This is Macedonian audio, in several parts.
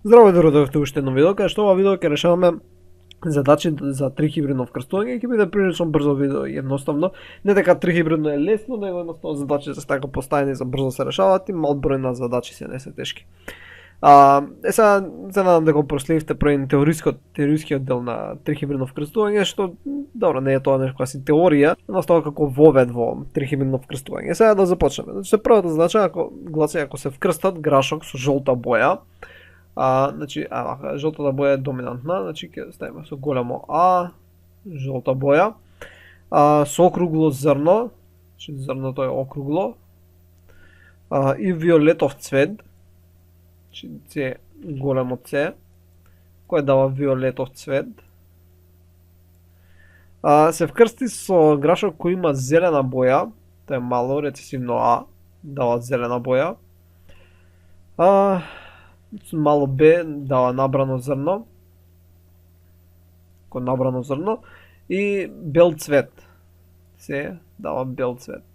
Здраво да родовте уште едно видео, кај што ова видео ќе решаваме задачи за трихибридно вкрстување и ќе биде прилично брзо видео и едноставно. Не дека трихибридно е лесно, него едноставно задачи се така поставени за брзо се решават и мал број на задачи се не се тешки. Сега се надам дека го проследивте пред теоријскиот дел на трихибридно вкрстување, што добро не е тоа нешто си теорија, едноставно како вовед во трихибридно вкрстување. Сега да започнеме. Значи првата задача гласи ако се вкрстат грашок со жолта боја, значи, жолтата боја е доминантна, значи ќе ставиме со големо А, жолта боја, со округло зрно, значи зрното е округло, и виолетов цвет, значи С, големо С, кој дава виолетов цвет. Се вкрсти со грашок кој има зелена боја, тоа е мало, рецесивно А, дава зелена боја. Мало Б дава набрано зрно, кој набрано зрно, и бел цвет, С дава бел цвет.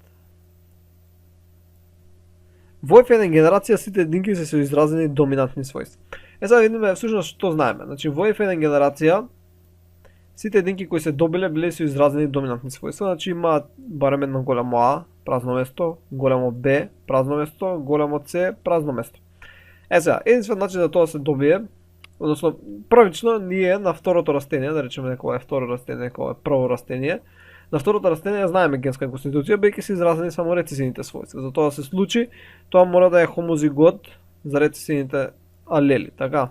Во F1 генерација сите единки се со изразени доминантни својства. Сега видиме всушност што знаеме. Значи во F1 генерација сите единки кои се добиле биле со изразени доминантни својства, значи имаат барем едно големо А, празно место, големо Б, празно место, големо С, празно место. Сега, единствен начин да тоа се добие, односно првично ние на второто растение, да речеме дека ова е второ растение, дека ова е прво растение, на второто растение знаеме генска конституција, бејќи се изразени само рецесивните својства. За тоа да се случи, тоа мора да е хомозигот за рецесивните алели, така?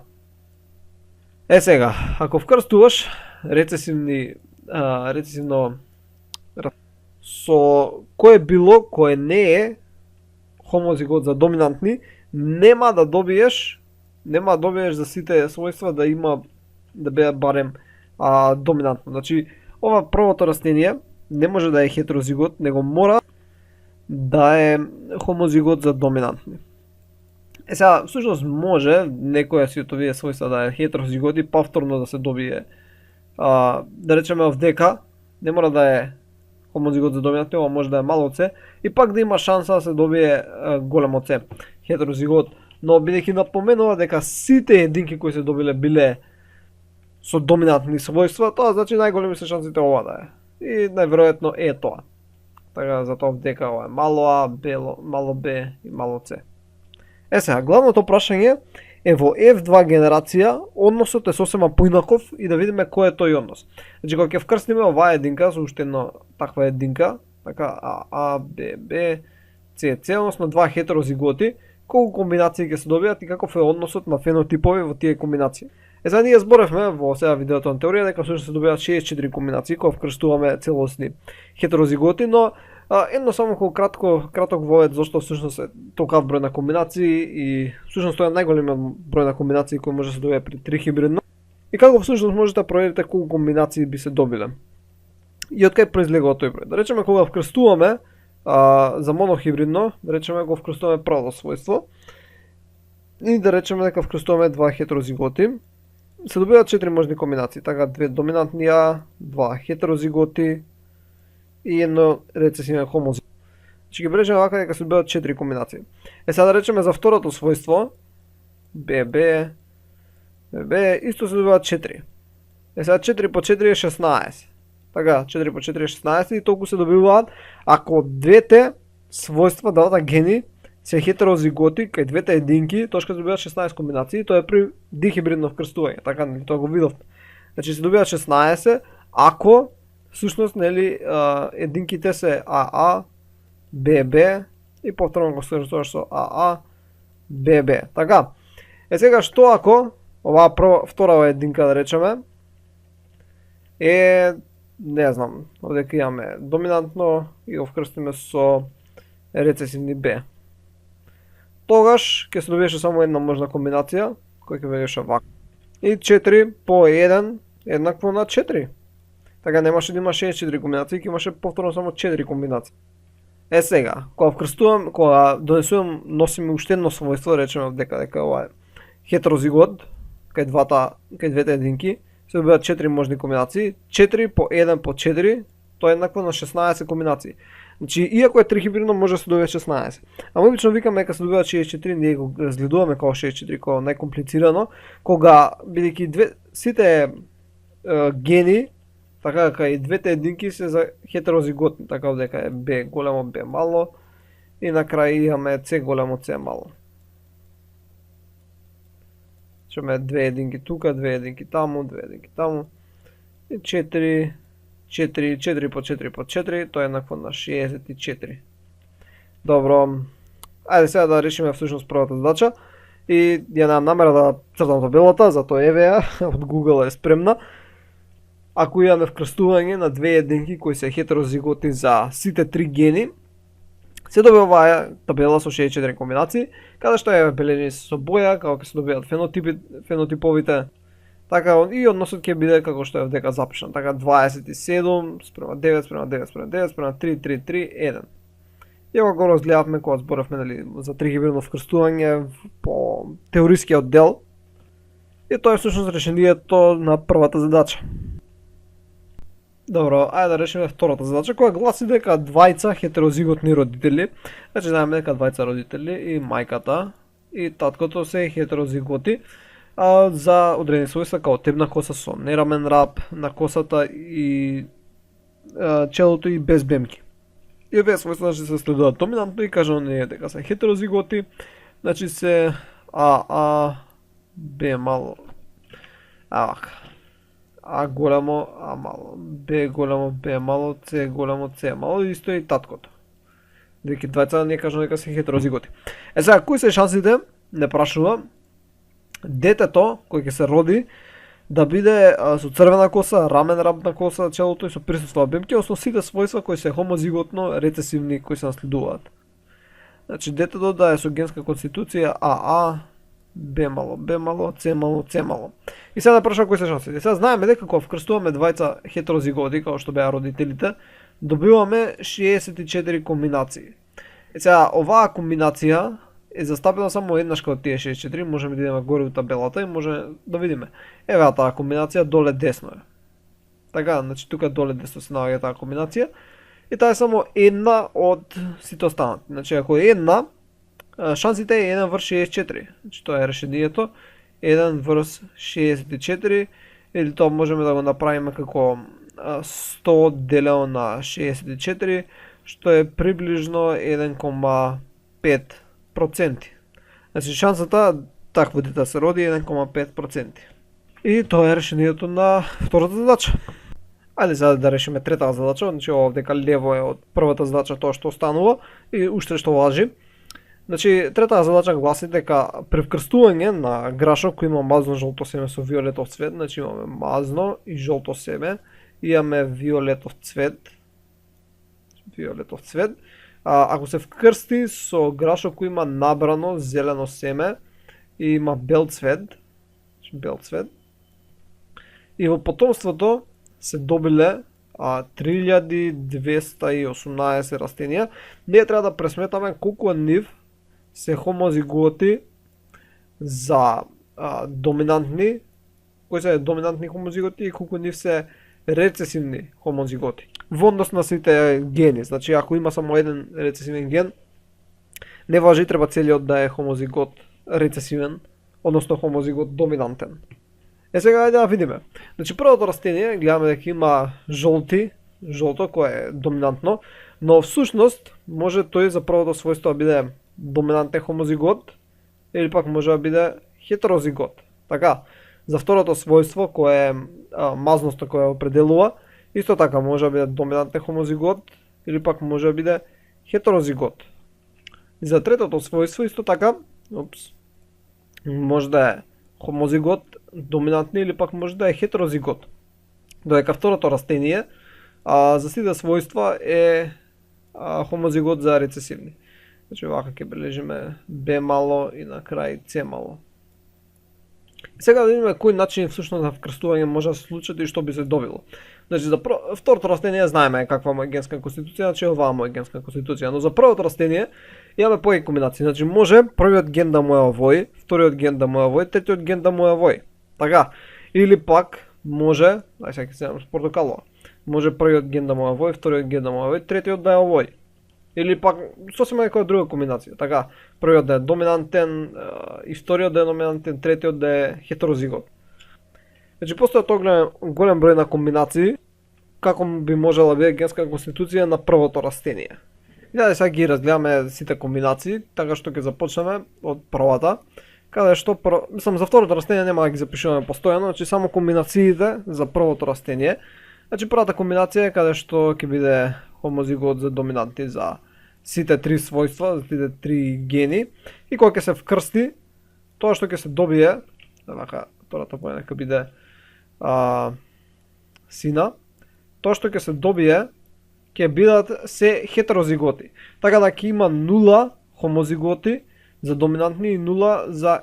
Сега, ако вкрстуваш рецесивно со кое било, кое не е хомозигот за доминантни, нема да добиеш за сите својства да бидат барем доминантно. Значи, ова првото растение не може да е хетерозигот, него мора да е хомозигот за доминантни. Сега, всушност може некоја си од овие својства да е хетерозигот и повторно да се добие, да речеме овдека, не мора да е хомозигот за доминантни, ова може да е мало С, и пак да има шанса да се добие големо С, хетерозигот. Но бидејќи напоменува дека сите единки кои се добиле биле со доминантни својства, тоа значи најголеми се шансите ова да е. И најверојатно е тоа. Така затоа дека ова е мало А, мало Б и мало С. Сега, главното прашање е во F2 генерација, односот е сосема поинаков и да видиме кој е тој однос. Значи, кога ќе вкрстиме оваа единка, со уште една таква единка, така А, Б, Б, С, С, односно два хетерозиготи, колку комбинации ќе се добијат и каков е односот на фенотипови во тие комбинации. Сега ние зборевме во сега видеото на теорија дека всушност се добиваат 64 комбинации кога вкрстуваме целосни хетерозиготи, но едно само краток вовед зашто всушност е толкав број на комбинации и всушност тоа е најголемиот број на комбинации кој може да се добие при трихибридно и како всушност можете да проверите колку комбинации би се добиле. И од кај произлегува тој број. Да речеме кога вкрстуваме за монохибридно, да речеме го вкрстуваме првото својство и да речеме дека вкрстуваме два хетерозиготи, се добиваат 4 можни комбинации, така две доминантни А, два хетерозиготи и едно рецесивен хомозигот. Значи ги бележиме вака дека се добиваат 4 комбинации. Сега да речеме за второто својство, ББ, исто се добиваат 4. Сега 4 по 4 е 16. Така, 4 по 4 е 16 и толку се добиваат ако двете својства, двата гени, се хетерозиготи, кај двете единки, тоа ќе добиваат 16 комбинации, тоа е при дихибридно вкрстување, така, тоа го видовме. Значи се добиваат 16, ако, всушност, нели, единките се АА, ББ, и повторно го вкрстуваш со АА, ББ, така. Сега, што ако, оваа втора единка, да речеме, не знам, овдека имаме доминантно и го вкрстиме со рецесивни Б. Тогаш ќе се добиеше само една можна комбинација, која ќе беше вака. И 4 по 1 еднакво на 4. Така немаше да има 64 комбинации, ќе имаше повторно само 4 комбинации. Сега, кога носиме уште едно својство, речеме дека ова е хетерозигот, кај двете единки, се добиваат 4 можни комбинации, 4 по 1 по 4, тоа е еднакво на 16 комбинации. Значи, иако е трихибридно, може да се добие 16. Ама обично викаме дека се добива 64, ние го разгледуваме како 64, како најкомплицирано, кога, бидејќи сите гени, така дека и двете единки се за хетерозиготни, така дека е B големо, B мало, и на крај имаме C големо, C мало. Имаме две единки тука, две единки таму, две единки таму, и 4 по 4 по 4, тоа е еднакво на 64. Добро, ајде сега да решиме всушност првата задача. И ја немам намера да цртам табелата, затоа еве ја, од Google е спремна. Ако имаме вкрстување на две единки кои се хетерозиготни за сите три гени, се добива оваа табела со 64 комбинации, каде што е бележени со боја, како ќе се добијат фенотиповите. Така, и односот ќе биде како што е овдека запишан. Така, 27 спрема 9 спрема 9 спрема 9 спрема 3, 3, 3, 1. И ако го разгледавме кога зборавме за трихибридно вкрстување по теорискиот дел, и тоа е всушност решението на првата задача. Добро, ајде да решиме втората задача, која гласи дека двајца хетерозиготни родители, значи знаеме дека двајца родители и мајката и таткото се хетерозиготи за одредени својства како темна коса со нерамен раб на косата и челото и без бемки. И овие својства значи се следуваат доминантно и кажано не дека се хетерозиготи, значи се А, Б мало, А големо, А мало, Б големо, Б мало, С големо, С мало, и исто и таткото. Деки двајца не кажано дека се хетерозиготи. Сега, кои се шансите, не прашува, детето кој ќе се роди да биде со црвена коса, рамен раб на коса, челото и со присуство на бемки, односно сите својства кои се хомозиготно рецесивни кои се наследуваат. Значи детето да е со генска конституција АА, Б мало, Б мало, С мало, С мало. И сега да прашувам кои се шансите. Сега знаеме дека кога вкрстуваме двајца хетерозиготи, како што беа родителите, добиваме 64 комбинации. И сега оваа комбинација е застапена само еднаш кај тие 64, можеме да идеме горе у табелата и може да видиме. Еве таа комбинација доле десно е. Така, значи тука доле десно се наоѓа таа комбинација. И таа е само една од сите останати. Значи ако е една, шансите е 1 врз 64. Значи тоа е решението. 1 врз 64, или тоа можеме да го направиме како 100 делено на 64, што е приближно 1,5%. Значи шансата такво дете се роди 1,5%. И тоа е решението на втората задача. Ајде сега да решиме третата задача, значи овдека лево е од првата задача тоа што останува и уште што важи. Значи третата задача гласи дека при вкрстување на грашок кој има мазно жолто семе со виолетов цвет, значи имаме мазно и жолто семе, имаме виолетов цвет, ако се вкрсти со грашок кој има набрано зелено семе и има бел цвет, и во потомството се добиле 3218 растенија, ние треба да пресметаме колку од нив се хомозиготи за доминантни, кои се доминантни хомозиготи и колку нив се рецесивни хомозиготи. Во однос на сите гени, значи ако има само еден рецесивен ген, не важи, треба целиот да е хомозигот рецесивен, односно хомозигот доминантен. Сега ајде да видиме. Значи првото растение гледаме дека има жолто кое е доминантно, но всушност може тој за првото својство да биде доминантен хомозигот или пак може да биде хетерозигот. Така, за второто својство кое е мазноста која определува, исто така може да биде доминантен хомозигот или пак може да биде хетерозигот. И за третото својство исто така, може да е хомозигот доминантни или пак може да е хетерозигот. Додека второто растение за сите својства е хомозигот за рецесивни. Значи вака ќе бележиме Б мало и на крај С мало. Сега да видиме кој начин всушност на вкрстување може да се случат и што би се добило. Значи за второто растение знаеме каква му е генска конституција, значи оваа му е генска конституција, но за првото растение имаме повеќе комбинации. Значи може првиот ген да му е овој, вториот ген да му е овој, третиот ген да му е овој. Така, или пак може, ај сега ќе земам портокалова. Може првиот ген да му е овој, вториот ген да му е овој, третиот да е овој. Или пак сосема некоја друга комбинација. Така, првиот да е доминантен, и вториот да е доминантен, третиот да е хетерозигот. Значи постојат голем број на комбинации како би можела да биде генска конституција на првото растение. И да сега ги разгледаме сите комбинации, така што ќе започнеме од првата, каде што мислам за второто растение нема да ги запишуваме постојано, значи само комбинациите за првото растение. Значи првата комбинација е каде што ќе биде хомозигот за доминанти за сите три својства, за сите три гени, и кога ќе се вкрсти, тоа што ќе се добие, вака втората поена ќе биде сина, тоа што ќе се добие ќе бидат се хетерозиготи. Така да ќе има 0 хомозиготи за доминантни и 0 за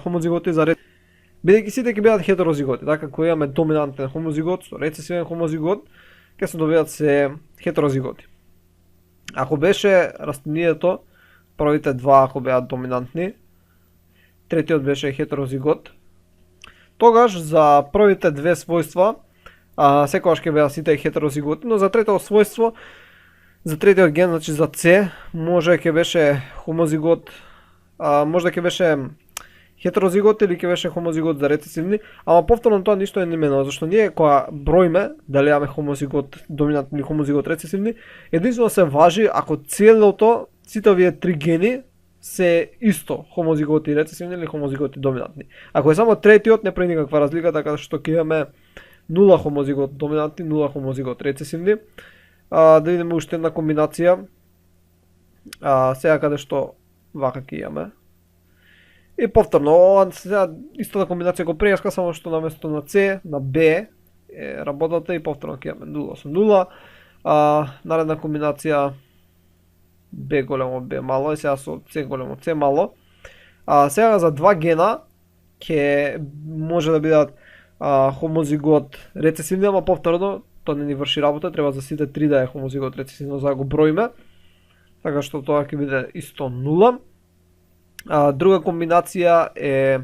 хомозиготи за рецесивни. Бидејќи сите ќе бидат хетерозиготи, така кога имаме доминантен хомозигот со рецесивен хомозигот, ќе се добијат се хетерозиготи. Ако беше растението, првите два ако беа доминантни, третиот беше хетерозигот, тогаш за првите две својства секогаш ќе беа сите хетерозиготи, но за третото својство, за третиот ген, значи за С, може ќе беше хомозигот, може да ќе беше хетерозигот или ќе беше хомозигот за рецесивни, ама повторно тоа ништо не менува, зашто ние кога броиме дали имаме хомозигот доминантни или хомозигот рецесивни, единствено се важи ако сите овие три гени се исто, хомозиготи рецесивни или хомозиготи доминантни. Ако е само третиот, не прави никаква разлика, така што ќе имаме 0 хомозигот доминантни, 0 хомозигот рецесивни. Да видиме уште една комбинација. Сега каде што вака ќе имаме. И повторно, сега истата комбинација го преска, само што наместо на С, на Б е работата и повторно ќе имаме 0 со 0. Наредна комбинација Б големо Б мало и сега со С големо С мало. Сега за два гена ќе може да бидат хомозигот рецесивни, ама повторно тоа не ни врши работа, треба за сите три да е хомозигот рецесивно за да го броиме. Така што тоа ќе биде исто 0. Друга комбинација е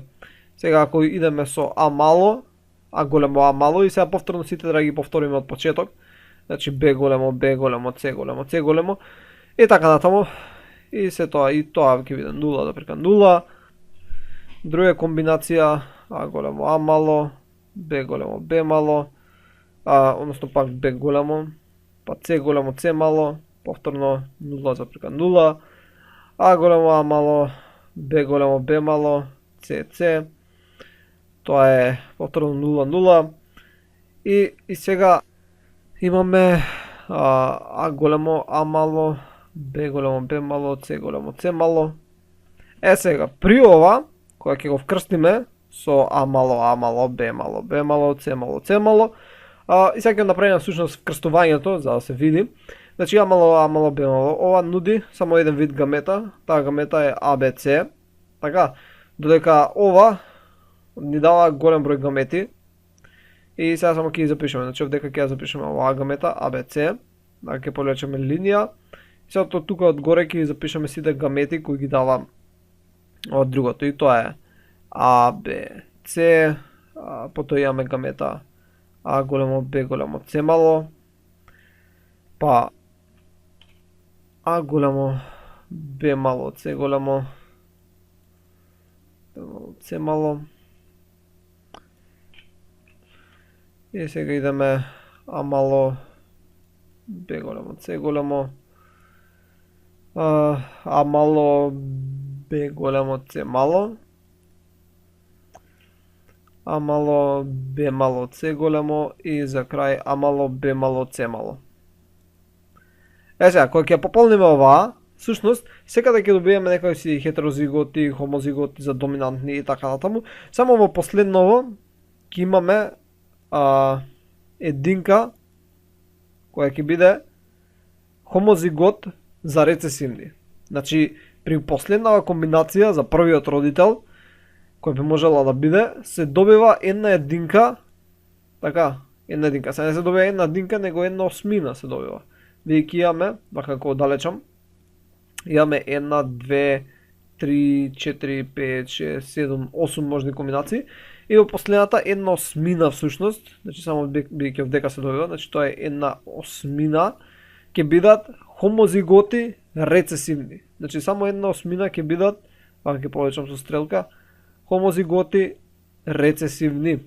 сега ако идеме со А мало, А големо А мало и сега повторно сите да ги повториме од почеток. Значи Б големо Б големо С големо С големо и така натаму. И се тоа ќе биде 0 да прека 0. Друга комбинација А големо А мало, Б големо Б мало, односно пак Б големо, па С големо С мало, повторно 0 запрека 0. А големо А мало, Б големо Б мало, С. Тоа е повторно 0 0. И сега имаме А големо А мало, Б големо Б мало, С големо С мало. Сега при ова кога ќе го вкрстиме со А мало, Б мало, Б мало, С мало, С мало, и сега ќе направиме всушност вкрстувањето за да се види. Значи А мало, Б мало, ова нуди само еден вид гамета, таа гамета е ABC, така, додека ова ни дава голем број гамети, и сега само ќе ги запишеме, значи овдека ќе ја запишеме оваа гамета ABC, ќе повлечеме линија, и сега тука одгоре ќе ги запишеме сите гамети кои ги дава од другото, и тоа е А, Б, С, потоа имаме гамета А големо, Б големо, С мало, па А големо, Б мало, С големо, С мало. И сега идеме А мало, Б големо, С големо, А мало, Б големо, С мало, А мало, Б мало, С големо и за крај А мало, Б мало, С мало. Сега, кога ќе пополниме оваа, всушност, секаде ќе добиеме некои хетерозиготи, хомозиготи за доминантни и така натаму, само во последново ќе имаме единка која ќе биде хомозигот за рецесивни. Значи, при последнава комбинација за првиот родител, кој би можела да биде, се добива една единка, така, една единка, се не се добива една единка, него една осмина се добива. Бидејќи имаме, вака како далечам, имаме 1, 2, 3, 4, 5, 6, 7, 8 можни комбинации и во последната една осмина всушност, значи само бидејќи овдека се добива, значи тоа е една осмина, ќе бидат хомозиготи рецесивни. Значи само една осмина ќе бидат, ако ќе повеќам со стрелка, хомозиготи рецесивни.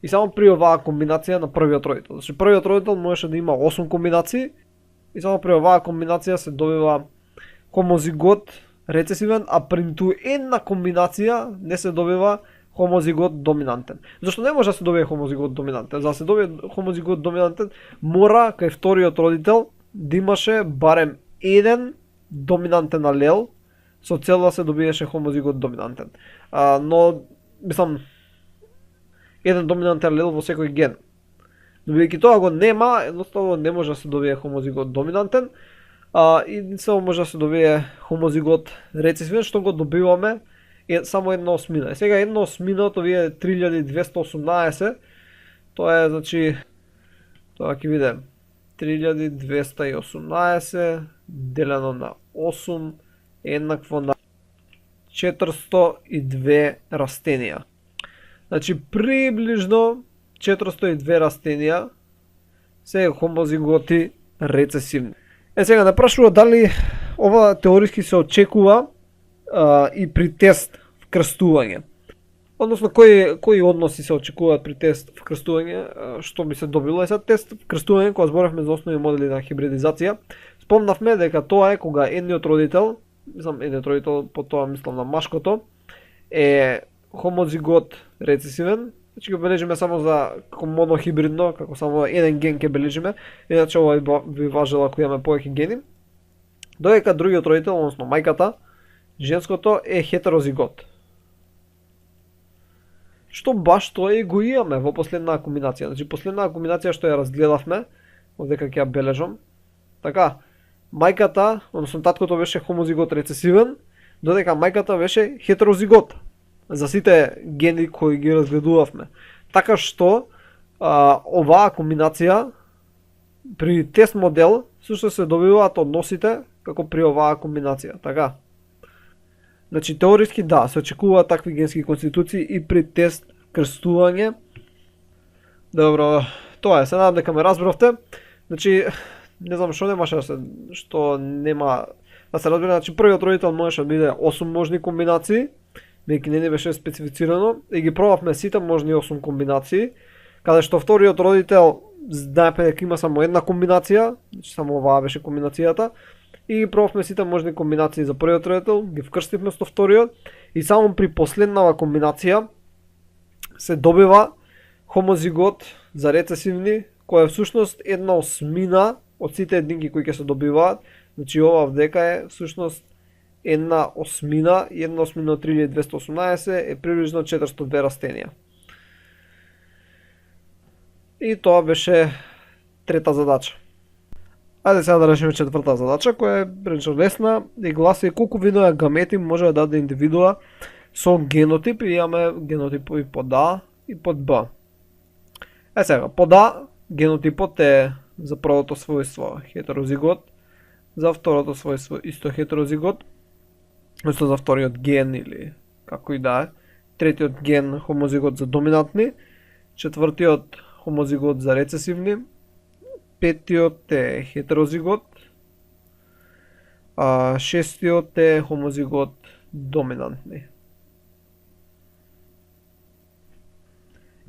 И само при оваа комбинација на првиот родител. Значи првиот родител можеше да има 8 комбинации и само при оваа комбинација се добива хомозигот рецесивен, а при ту една комбинација не се добива хомозигот доминантен. Зашто не може да се добие хомозигот доминантен? За да се добие хомозигот доминантен, мора кај вториот родител да имаше барем еден доминантен алел со цел да се добиеше хомозигот доминантен. Но, мислам, еден доминантен алел во секој ген. Добивајќи тоа го нема, едноставно не може да се добие хомозигот доминантен, и само може да се добие хомозигот рецесивен, што го добиваме само една осмина. Сега една осмина од овие 3218, тоа е, значи, тоа ќе видим, 3218 делено на 8 еднакво на 402 растенија. Значи, приближно 402 растенија се хомозиготи рецесивни. Сега не прашува дали ова теориски се очекува и при тест вкрстување. Односно, кои односи се очекуваат при тест вкрстување, што би се добило. Сега тест вкрстување, кога зборавме за основни модели на хибридизација, спомнавме дека тоа е кога едниот родител, по тоа мислам на машкото, е хомозигот рецесивен, значи го бележиме само за како монохибридно, како само еден ген ќе бележиме, иначе ова би важело ако имаме повеќе гени, додека другиот родител, односно мајката, женското е хетерозигот. Што баш тоа и го имаме во последнаа комбинација. Значи последнаа комбинација што ја разгледавме, овдека ќе ја бележам. Така, мајката, односно таткото беше хомозигот рецесивен, додека мајката беше хетерозигот за сите гени кои ги разгледувавме. Така што оваа комбинација при тест модел сушто се добиваат односите како при оваа комбинација. Така. Значи теориски да, се очекуваат такви генски конституции и при тест крстување. Добро, тоа е, се надам дека ме разбравте. Значи, не знам што немаше да се, што нема да се разбере, значи првиот родител можеше да биде 8 можни комбинации, веќе не беше специфицирано, и ги пробавме сите можни 8 комбинации, каде што вториот родител знаеме дека има само една комбинација, значи само оваа беше комбинацијата, и пробавме сите можни комбинации за првиот родител, ги вкрстивме со вториот, и само при последнава комбинација се добива хомозигот за рецесивни, која е всушност една осмина од сите единки кои ќе се добиваат. Значи ова вдека е всушност една осмина од 3218 е приближно 402 растенија. И тоа беше трета задача. Ајде сега да решиме четврта задача, која е прилично лесна и гласи колку видови гамети може да даде индивидуа со генотип, и имаме генотипови под А и под Б. Сега, под А генотипот е за првото својство хетерозигот, за второто својство исто хетерозигот, исто за вториот ген или како и да е, третиот ген хомозигот за доминантни, четвртиот хомозигот за рецесивни, петиот е хетерозигот, а шестиот е хомозигот доминантни.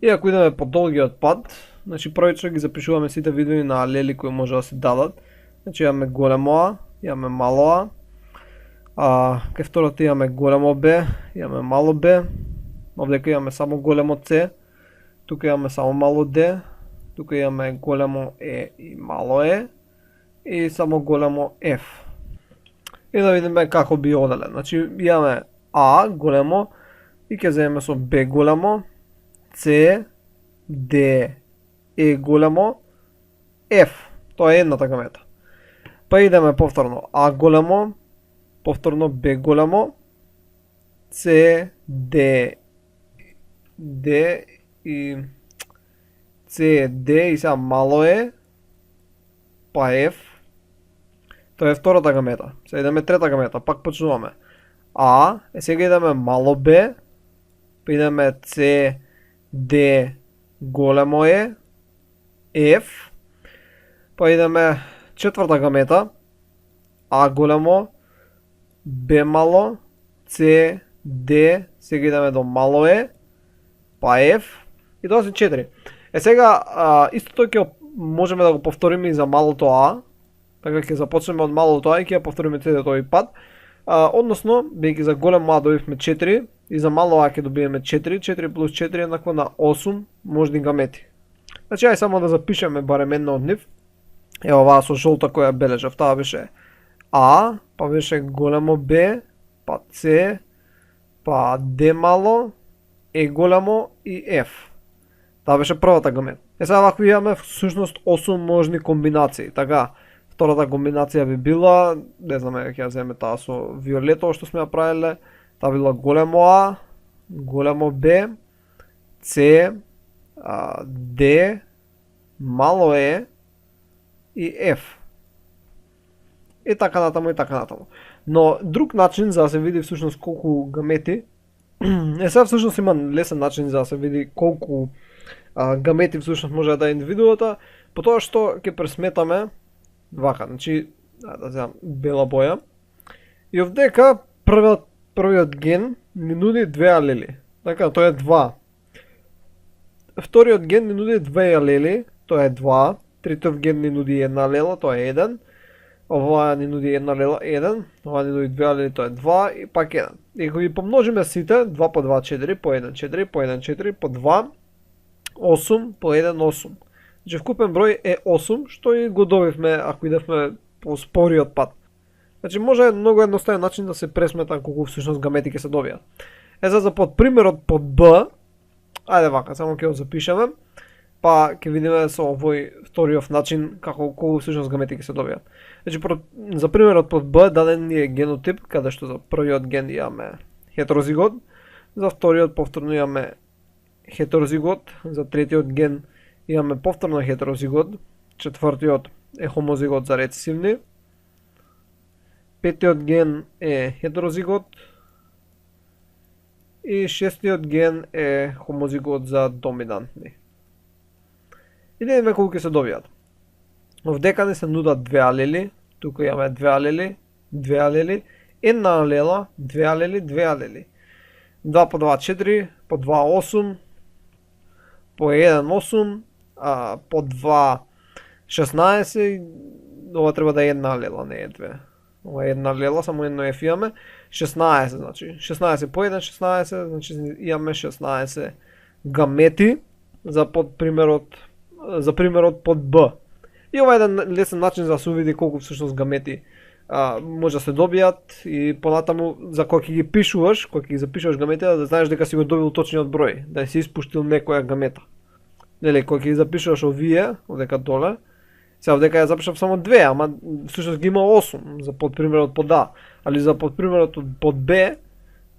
И ако идеме по долгиот пат, значи првично ги запишуваме сите видови на алели кои може да се дадат. Значи имаме големо А, имаме мало А, кај второто имаме големо Б, имаме мало Б, овдека имаме само големо С, тука имаме само мало Д, тука имаме големо Е и мало Е, и само големо Ф. И да видиме како би оделе. Значи имаме А големо, и ќе земеме со Б големо, С, Д, Е големо, Ф. Тоа е едната гамета. Па идеме повторно А големо, повторно Б големо, С, Д, и С, Д и сега мало Е, па Ф. Тоа е втората гамета. Сега идеме трета гамета, пак почнуваме. А, сега идеме мало Б, па идеме С, Д, големо Е, Ф, па идеме четврта гамета, А големо, Б мало, С, Д, сега идеме до мало Е, па F, и тоа се 4. Сега, истото ќе можеме да го повториме и за малото А, така ќе започнеме од малото А и ќе ја повториме целиот овој пат. Односно, бидејќи за големо А добивме 4 и за мало А ќе добиеме 4, 4 плюс 4 е еднакво на 8 можни гамети. Значи, ај само да запишеме барем една од нив. Ево оваа со жолта која бележав, таа беше А, па беше големо Б, па С, па Д мало, Е големо и F. Таа беше првата гамета. Сега вако имаме всушност 8 можни комбинации, така. Втората комбинација би била, не знаме, ќе ја земе таа со виолето што сме ја правиле, таа била големо А, големо Б, С, Д, мало Е и F. И така натаму и така натаму. Но друг начин за да се види всушност колку гамети, сега всушност има лесен начин за да се види колку гамети всушност може да даде индивидуата, по тоа што ќе пресметаме вака, значи, да земам бела боја. И овдека првиот ген ни нуди две алели. Така, тоа е 2. Вториот ген ни нуди две алели, тоа е 2. Третиот ген ни нуди една алела, тоа е 1. Ова ни нуди една алела 1. Ова ни нуди две алели, тоа е 2 и пак 1. И ако ги помножиме сите, 2 по 2 4, по 1 4, по 1 4, по 2 8, по 1 8. Значи вкупен број е 8, што и го добивме ако идевме по спориот пат. Значи може многу едноставен начин да се пресмета колку всушност гамети ќе се добијат. За подпримерот под Б, ајде вака, само ќе го запишеме, па ќе видиме со овој вториот начин колку всушност гамети ќе се добијат. Значи за примерот под Б даден ни е генотип, каде што за првиот ген имаме хетерозигот, за вториот повторно имаме хетерозигот, за третиот ген имаме повторно хетерозигот, четвртиот е хомозигот за рецесивни, петиот ген е хетерозигот и шестиот ген е хомозигот за доминантни. И да видиме колку ќе се добијат. Овдека не се нудат две алели, тука имаме две алели, една алела, две алели. 2 по 2 4, по 2 8, по 1 8, по 2 16, ова треба да е една алела, не е две. Ова е една алела, само едно F имаме, 16, значи 16 по 1 16, значи имаме 16 гамети за примерот под Б. И ова е еден лесен начин за да се увиди колку всушност гамети може да се добијат и понатаму за кога ќе ги пишуваш, кога ќе ги запишуваш гаметите, да знаеш дека си го добил точниот број, да си испуштил некоја гамета. Нели, кога ќе ги запишуваш овие, овдека доле, сега овдека ја запишав само 2, ама всушност ги има 8 за подпримерот под А, али за подпримерот под Б,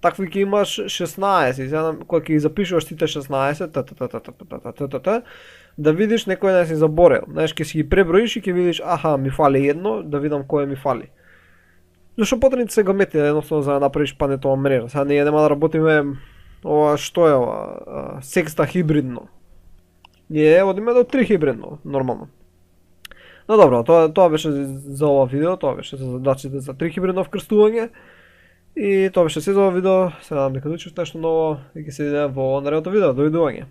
такви ќе имаш 16, и сега кога ќе ги запишуваш сите 16, да видиш некој да си заборел. Знаеш, ќе си ги преброиш и ќе видиш, аха, ми фали едно, да видам кој ми фали. Зашто потребни се гамети, едноставно за да направиш панетова мрежа. Сега ние нема да работиме ова што е ова, секста хибридно. Ние одиме до 3 хибридно, нормално. Но добро, тоа беше за ова видео, тоа беше за задачите за 3 хибридно вкрстување. И тоа беше се за ова видео, се надам дека научив нешто ново и ќе се видиме во наредното видео. Довидување.